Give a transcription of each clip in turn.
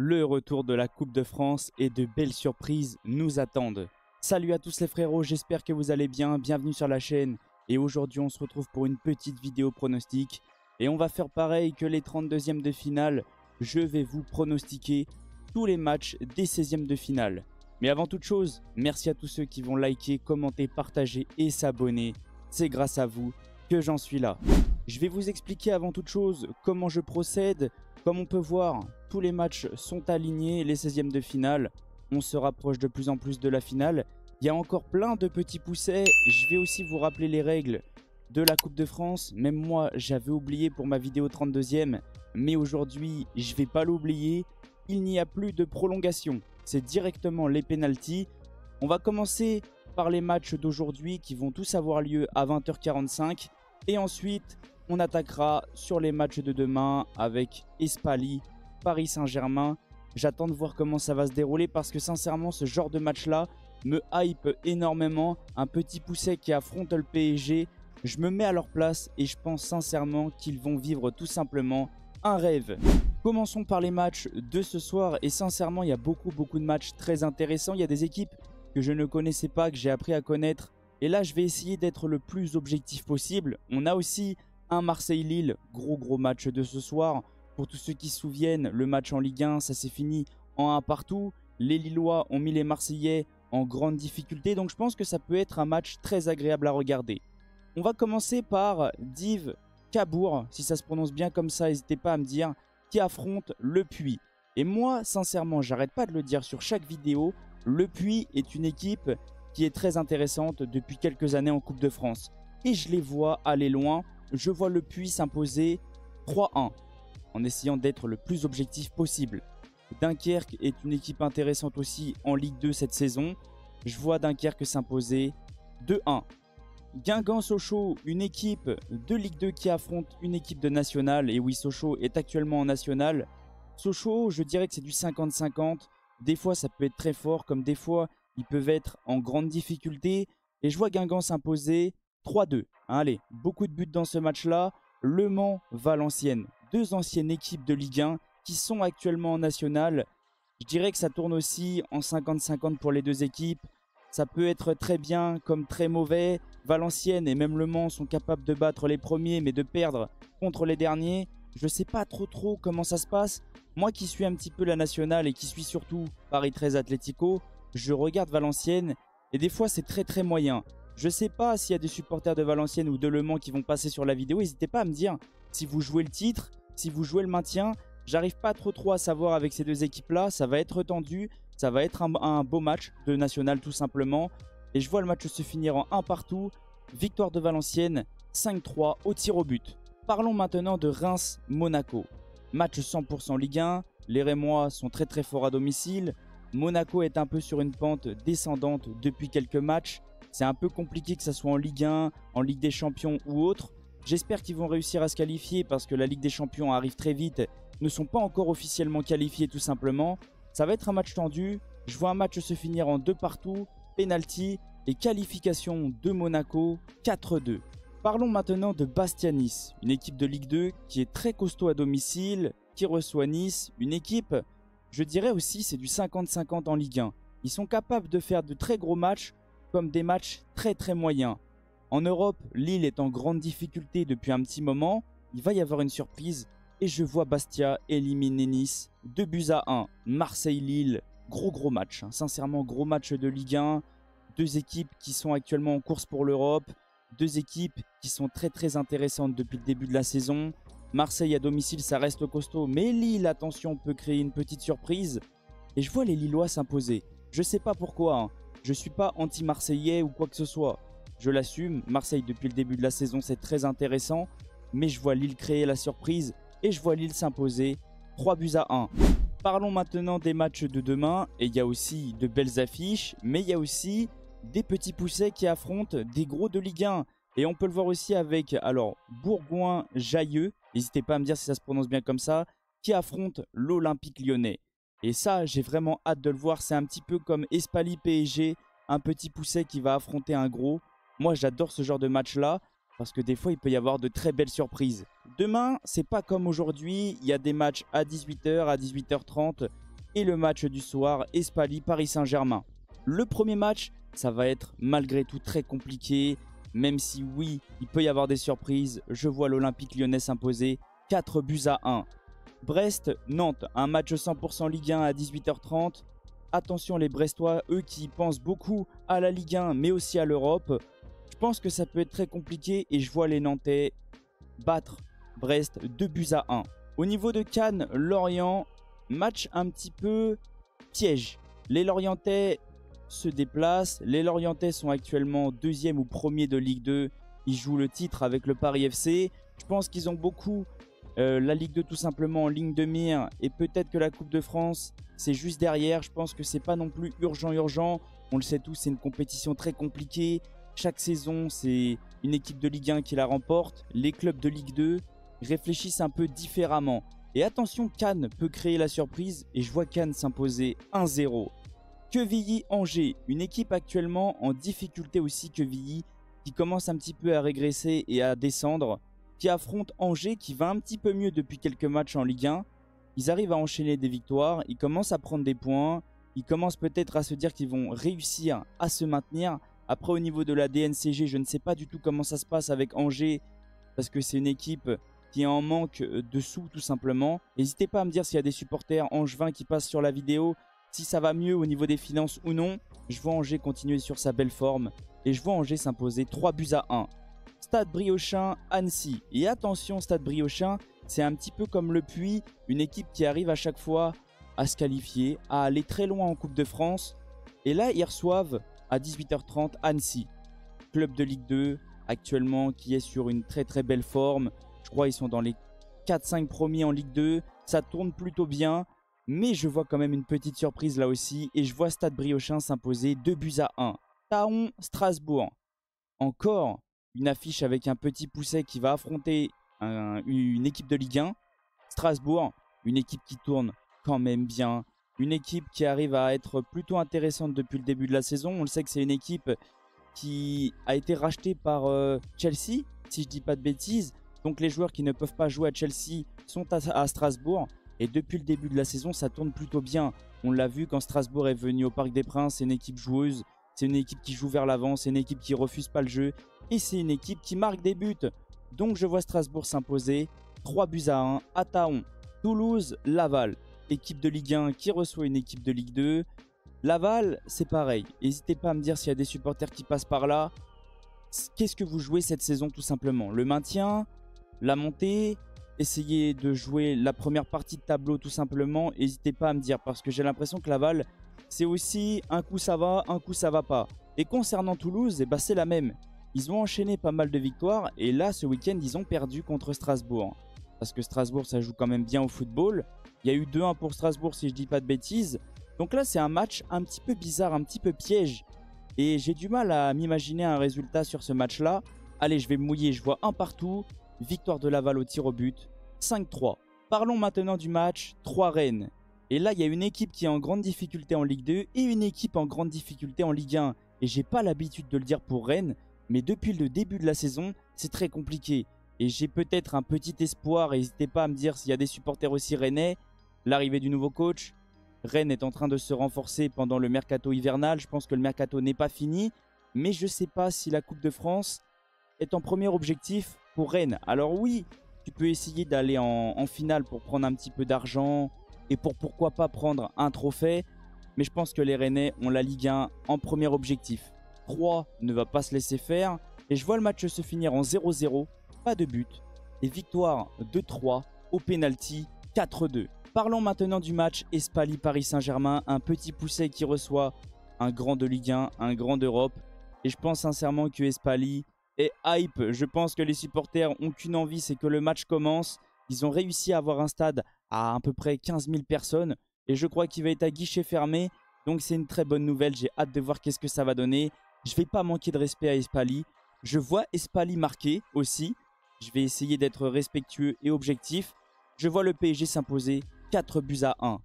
Le retour de la Coupe de France et de belles surprises nous attendent. Salut à tous les frérots, j'espère que vous allez bien, bienvenue sur la chaîne. Et aujourd'hui on se retrouve pour une petite vidéo pronostic. Et on va faire pareil que les 32e de finale, je vais vous pronostiquer tous les matchs des 16e de finale. Mais avant toute chose, merci à tous ceux qui vont liker, commenter, partager et s'abonner. C'est grâce à vous que j'en suis là. Je vais vous expliquer avant toute chose comment je procède. Comme on peut voir, tous les matchs sont alignés, les 16e de finale. On se rapproche de plus en plus de la finale. Il y a encore plein de petits poussets. Je vais aussi vous rappeler les règles de la Coupe de France. Même moi, j'avais oublié pour ma vidéo 32e. Mais aujourd'hui, je ne vais pas l'oublier. Il n'y a plus de prolongation. C'est directement les pénaltys. On va commencer par les matchs d'aujourd'hui qui vont tous avoir lieu à 20h45. Et ensuite, on attaquera sur les matchs de demain avec Espali, Paris Saint-Germain. J'attends de voir comment ça va se dérouler parce que sincèrement, ce genre de match-là me hype énormément. Un petit pousset qui affronte le PSG. Je me mets à leur place et je pense sincèrement qu'ils vont vivre tout simplement un rêve. Commençons par les matchs de ce soir et sincèrement, il y a beaucoup de matchs très intéressants. Il y a des équipes que je ne connaissais pas, que j'ai appris à connaître. Et là, je vais essayer d'être le plus objectif possible. On a aussi un Marseille-Lille, gros match de ce soir. Pour tous ceux qui se souviennent, le match en Ligue 1, ça s'est fini en 1 partout. Les Lillois ont mis les Marseillais en grande difficulté. Donc je pense que ça peut être un match très agréable à regarder. On va commencer par Div Cabourg, si ça se prononce bien comme ça, n'hésitez pas à me dire, qui affronte Le Puy. Et moi, sincèrement, j'arrête pas de le dire sur chaque vidéo, Le Puy est une équipe qui est très intéressante depuis quelques années en Coupe de France. Et je les vois aller loin. Je vois Le Puy s'imposer 3-1 en essayant d'être le plus objectif possible. Dunkerque est une équipe intéressante aussi en Ligue 2 cette saison. Je vois Dunkerque s'imposer 2-1. Guingamp-Sochaux, une équipe de Ligue 2 qui affronte une équipe de National. Et oui, Sochaux est actuellement en National. Sochaux, je dirais que c'est du 50-50. Des fois, ça peut être très fort, comme des fois, ils peuvent être en grande difficulté. Et je vois Guingamp s'imposer 3-2. Allez, beaucoup de buts dans ce match-là. Le Mans-Valenciennes, deux anciennes équipes de Ligue 1 qui sont actuellement en National. Je dirais que ça tourne aussi en 50-50 pour les deux équipes. Ça peut être très bien comme très mauvais. Valenciennes et même Le Mans sont capables de battre les premiers mais de perdre contre les derniers. Je ne sais pas trop comment ça se passe. Moi qui suis un petit peu la Nationale et qui suis surtout Paris 13 Atlético, je regarde Valenciennes et des fois c'est très moyen. Je ne sais pas s'il y a des supporters de Valenciennes ou de Le Mans qui vont passer sur la vidéo. N'hésitez pas à me dire si vous jouez le titre, si vous jouez le maintien. J'arrive pas trop à savoir avec ces deux équipes-là. Ça va être tendu. Ça va être un beau match de National tout simplement. Et je vois le match se finir en 1 partout. Victoire de Valenciennes, 5-3 au tir au but. Parlons maintenant de Reims-Monaco. Match 100% Ligue 1. Les Rémois sont très forts à domicile. Monaco est un peu sur une pente descendante depuis quelques matchs. C'est un peu compliqué que ça soit en Ligue 1, en Ligue des Champions ou autre. J'espère qu'ils vont réussir à se qualifier parce que la Ligue des Champions arrive très vite. Ne sont pas encore officiellement qualifiés tout simplement. Ça va être un match tendu. Je vois un match se finir en 2 partout, penalty et qualification de Monaco 4-2. Parlons maintenant de Bastia-Nice, une équipe de Ligue 2 qui est très costaud à domicile, qui reçoit Nice. Une équipe, je dirais aussi, c'est du 50-50 en Ligue 1. Ils sont capables de faire de très gros matchs comme des matchs très moyens. En Europe, Lille est en grande difficulté depuis un petit moment. Il va y avoir une surprise et je vois Bastia éliminer Nice 2-1. Marseille-Lille, gros match. Sincèrement, gros match de Ligue 1. Deux équipes qui sont actuellement en course pour l'Europe. Deux équipes qui sont très intéressantes depuis le début de la saison. Marseille à domicile, ça reste costaud. Mais Lille, attention, peut créer une petite surprise. Et je vois les Lillois s'imposer. Je sais pas pourquoi. Je suis pas anti-marseillais ou quoi que ce soit. Je l'assume. Marseille, depuis le début de la saison, c'est très intéressant. Mais je vois Lille créer la surprise. Et je vois Lille s'imposer 3-1. Parlons maintenant des matchs de demain. Et il y a aussi de belles affiches. Mais il y a aussi des petits poussets qui affrontent des gros de Ligue 1. Et on peut le voir aussi avec Bourgoin-Jailleux. N'hésitez pas à me dire si ça se prononce bien comme ça. Qui affronte l'Olympique Lyonnais. Et ça, j'ai vraiment hâte de le voir. C'est un petit peu comme Espali PSG. Un petit pousset qui va affronter un gros. Moi, j'adore ce genre de match-là. Parce que des fois, il peut y avoir de très belles surprises. Demain, c'est pas comme aujourd'hui. Il y a des matchs à 18h, à 18h30. et le match du soir, Espali-Paris Saint-Germain. Le premier match, ça va être malgré tout très compliqué, même si oui, il peut y avoir des surprises. Je vois l'Olympique Lyonnais s'imposer 4-1. Brest-Nantes, un match 100% Ligue 1 à 18h30. Attention les Brestois, eux qui pensent beaucoup à la Ligue 1 mais aussi à l'Europe. Je pense que ça peut être très compliqué et je vois les Nantais battre Brest 2-1. Au niveau de Cannes, Lorient, match un petit peu piège. Les Lorientais se déplacent. Les Lorientais sont actuellement 2e ou 1er de Ligue 2. Ils jouent le titre avec le Paris FC. Je pense qu'ils ont beaucoup la Ligue 2 tout simplement en ligne de mire. Et peut-être que la Coupe de France, c'est juste derrière. Je pense que c'est pas non plus urgent. On le sait tous, c'est une compétition très compliquée. Chaque saison, c'est une équipe de Ligue 1 qui la remporte. Les clubs de Ligue 2 réfléchissent un peu différemment. Et attention, Cannes peut créer la surprise et je vois Cannes s'imposer 1-0. Quevilly-Angers, une équipe actuellement en difficulté aussi, Quevilly, qui commence un petit peu à régresser et à descendre, qui affronte Angers qui va un petit peu mieux depuis quelques matchs en Ligue 1. Ils arrivent à enchaîner des victoires, ils commencent à prendre des points, ils commencent peut-être à se dire qu'ils vont réussir à se maintenir. Après au niveau de la DNCG, je ne sais pas du tout comment ça se passe avec Angers, parce que c'est une équipe qui est en manque de sous tout simplement. N'hésitez pas à me dire s'il y a des supporters angevins qui passent sur la vidéo, si ça va mieux au niveau des finances ou non. Je vois Angers continuer sur sa belle forme et je vois Angers s'imposer 3-1. Stade Briochin, Annecy. Et attention, Stade Briochin, c'est un petit peu comme le Puy, une équipe qui arrive à chaque fois à se qualifier, à aller très loin en Coupe de France. Et là, ils reçoivent à 18h30 Annecy, club de Ligue 2 actuellement qui est sur une très très belle forme. Je crois qu'ils sont dans les 4-5 premiers en Ligue 2. Ça tourne plutôt bien. Mais je vois quand même une petite surprise là aussi. Et je vois Stade Briochin s'imposer 2-1. Thaon, Strasbourg. Encore une affiche avec un petit pousset qui va affronter une équipe de Ligue 1. Strasbourg, une équipe qui tourne quand même bien. Une équipe qui arrive à être plutôt intéressante depuis le début de la saison. On le sait que c'est une équipe qui a été rachetée par Chelsea, si je dis pas de bêtises. Donc les joueurs qui ne peuvent pas jouer à Chelsea sont à Strasbourg. Et depuis le début de la saison, ça tourne plutôt bien. On l'a vu quand Strasbourg est venu au Parc des Princes. C'est une équipe joueuse. C'est une équipe qui joue vers l'avant. C'est une équipe qui refuse pas le jeu. Et c'est une équipe qui marque des buts. Donc je vois Strasbourg s'imposer 3-1 à Thaon. Toulouse, Laval. Équipe de Ligue 1 qui reçoit une équipe de Ligue 2. Laval, c'est pareil. N'hésitez pas à me dire s'il y a des supporters qui passent par là. Qu'est-ce que vous jouez cette saison tout simplement? Le maintien? La montée? Essayez de jouer la première partie de tableau tout simplement. N'hésitez pas à me dire parce que j'ai l'impression que Laval, c'est aussi un coup ça va, un coup ça va pas. Et concernant Toulouse, c'est la même. Ils ont enchaîné pas mal de victoires et là ce week-end ils ont perdu contre Strasbourg. Parce que Strasbourg ça joue quand même bien au football. Il y a eu 2-1 pour Strasbourg si je dis pas de bêtises. Donc là c'est un match un petit peu bizarre, un petit peu piège. Et j'ai du mal à m'imaginer un résultat sur ce match là. Allez, je vais me mouiller, je vois un partout. Victoire de Laval au tir au but, 5-3. Parlons maintenant du match 3 Rennes. Et là, il y a une équipe qui est en grande difficulté en Ligue 2 et une équipe en grande difficulté en Ligue 1. Et j'ai pas l'habitude de le dire pour Rennes, mais depuis le début de la saison, c'est très compliqué. Et j'ai peut-être un petit espoir, n'hésitez pas à me dire s'il y a des supporters aussi rennais. L'arrivée du nouveau coach. Rennes est en train de se renforcer pendant le mercato hivernal. Je pense que le mercato n'est pas fini. Mais je ne sais pas si la Coupe de France est en premier objectif pour Rennes. Alors oui, tu peux essayer d'aller en finale pour prendre un petit peu d'argent et pour pourquoi pas prendre un trophée. Mais je pense que les Rennais ont la Ligue 1 en premier objectif. 3 ne va pas se laisser faire. Et je vois le match se finir en 0-0. Pas de but. Et victoire 2-3 au pénalty 4-2. Parlons maintenant du match Espali-Paris Saint-Germain. Un petit pousset qui reçoit un grand de Ligue 1, un grand d'Europe. Et je pense sincèrement que Espali est hype. Je pense que les supporters ont qu'une envie, c'est que le match commence. Ils ont réussi à avoir un stade à peu près 15 000 personnes. Et je crois qu'il va être à guichet fermé. Donc c'est une très bonne nouvelle. J'ai hâte de voir qu'est-ce que ça va donner. Je ne vais pas manquer de respect à Espali. Je vois Espali marquer aussi. Je vais essayer d'être respectueux et objectif. Je vois le PSG s'imposer 4-1.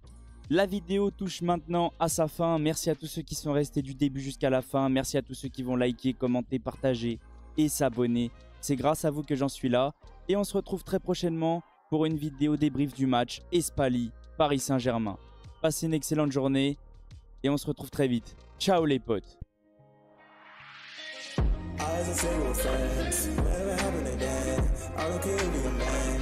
La vidéo touche maintenant à sa fin. Merci à tous ceux qui sont restés du début jusqu'à la fin. Merci à tous ceux qui vont liker, commenter, partager et s'abonner. C'est grâce à vous que j'en suis là. Et on se retrouve très prochainement pour une vidéo débrief du match Espali-Paris Saint-Germain. passez une excellente journée et on se retrouve très vite. Ciao les potes. As a single friend, never happened again. I don't care if you're a man.